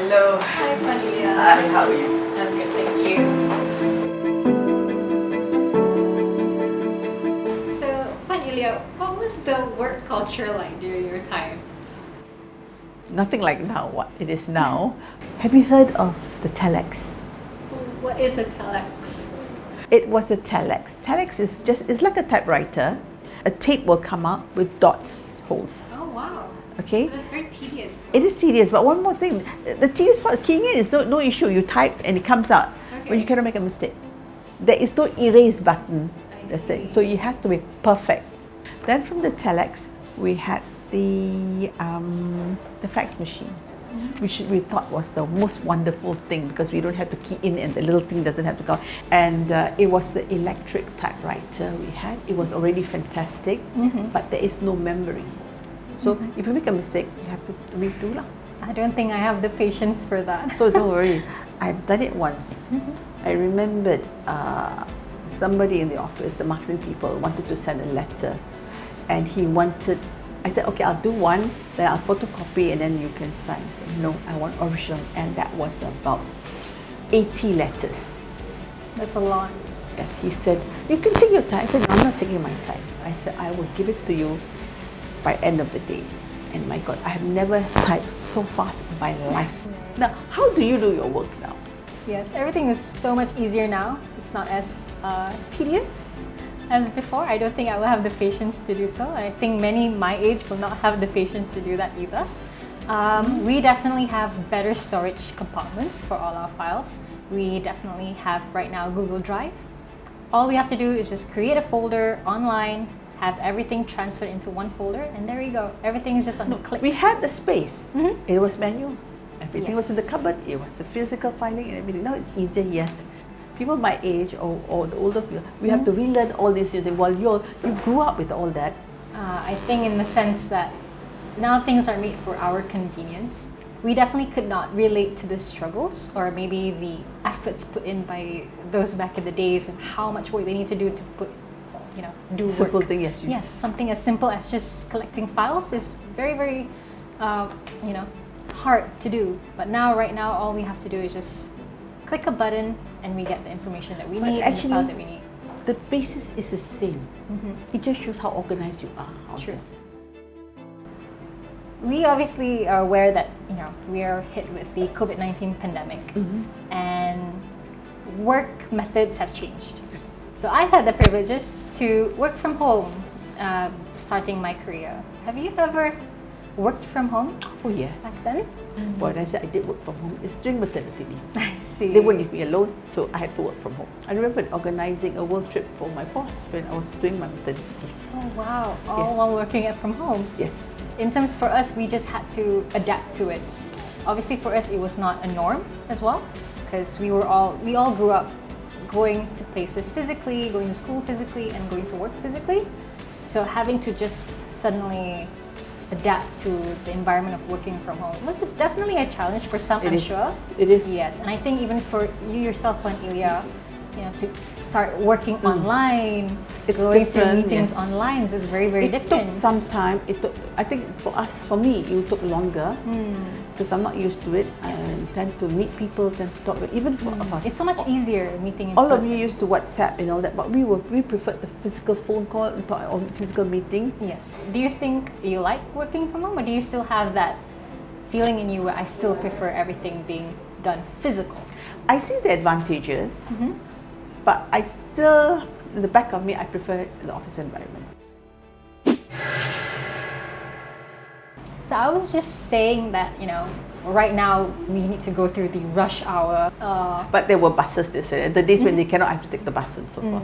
Hello. Hi, Cornelia. Hi, how are you? I'm good, thank you. So, Cornelia, what was the work culture like during your time? Nothing like now, what it is now. Have you heard of the telex? What is a telex? It was a telex. Telex is it's like a typewriter. A tape will come out with dots, holes. Oh, wow. Okay? So that's very tedious. It is tedious, but one more thing. The tedious part, keying in is no issue. You type and it comes out, but you cannot make a mistake. There is no erase button. That's it. So it has to be perfect. Then from the telex, we had the fax machine, which we thought was the most wonderful thing because we don't have to key in and the little thing doesn't have to go. And it was the electric typewriter we had. It was already fantastic, but there is no memory. So if you make a mistake, you have to redo lah. I don't think I have the patience for that. So don't worry, I've done it once. I remembered somebody in the office, the marketing people, wanted to send a letter, and he wanted. I said, okay, I'll do one, then I'll photocopy, and then you can sign. He said, no, I want original, and that was about 80 letters. That's a lot. Yes, he said, you can take your time. I said, no, I'm not taking my time. I said, I will give it to you by end of the day. And my God, I have never typed so fast in my life. Now, how do you do your work now? Yes, everything is so much easier now. It's not as tedious as before. I don't think I will have the patience to do so. I think many my age will not have the patience to do that either. We definitely have better storage compartments for all our files. We definitely have right now Google Drive. All we have to do is just create a folder online, have everything transferred into one folder, and there you go. Everything is just on a click. We had the space. It was manual. Everything was in the cupboard. It was the physical filing and everything. Now it's easier, yes. People my age or the older people, we have to relearn all these things. While you grew up with all that. I think in the sense that now things are made for our convenience. We definitely could not relate to the struggles or maybe the efforts put in by those back in the days and how much work they need to do to put, do work. Simple thing, yes. Yes, something as simple as just collecting files is very, very, hard to do. But now, right now, all we have to do is just click a button and we get the information that we need and the files that we need. The basis is the same. It just shows how organized you are. True. We obviously are aware that we are hit with the COVID-19 pandemic, and work methods have changed. Yes. So I've had the privileges to work from home, starting my career. Have you ever worked from home? Oh yes. Back then? When I said I did work from home, it's during maternity leave. I see. They wouldn't leave me alone, so I had to work from home. I remember organizing a world trip for my boss when I was doing my maternity leave. Oh wow, all while working from home. Yes. In terms for us, we just had to adapt to it. Obviously for us, it was not a norm as well, because we all grew up going to places physically, going to school physically, and going to work physically. So having to just suddenly adapt to the environment of working from home was definitely a challenge for some, I'm sure. It is. Yes, and I think even for you yourself, Ilya, to start working online, going through meetings online is very, very different. It took some time. I think for me, it took longer because I'm not used to it. Yes. I tend to meet people, tend to talk. Even for us, it's so much easier meeting in all person. of you used to WhatsApp and all that, but we preferred the physical phone call or physical meeting. Yes. Do you think you like working from home, or do you still have that feeling in you where I still prefer everything being done physical? I see the advantages. But I still, in the back of me, I prefer the office environment. So I was just saying that, right now we need to go through the rush hour. But there were buses, they said. The days when they cannot, I have to take the bus and so forth.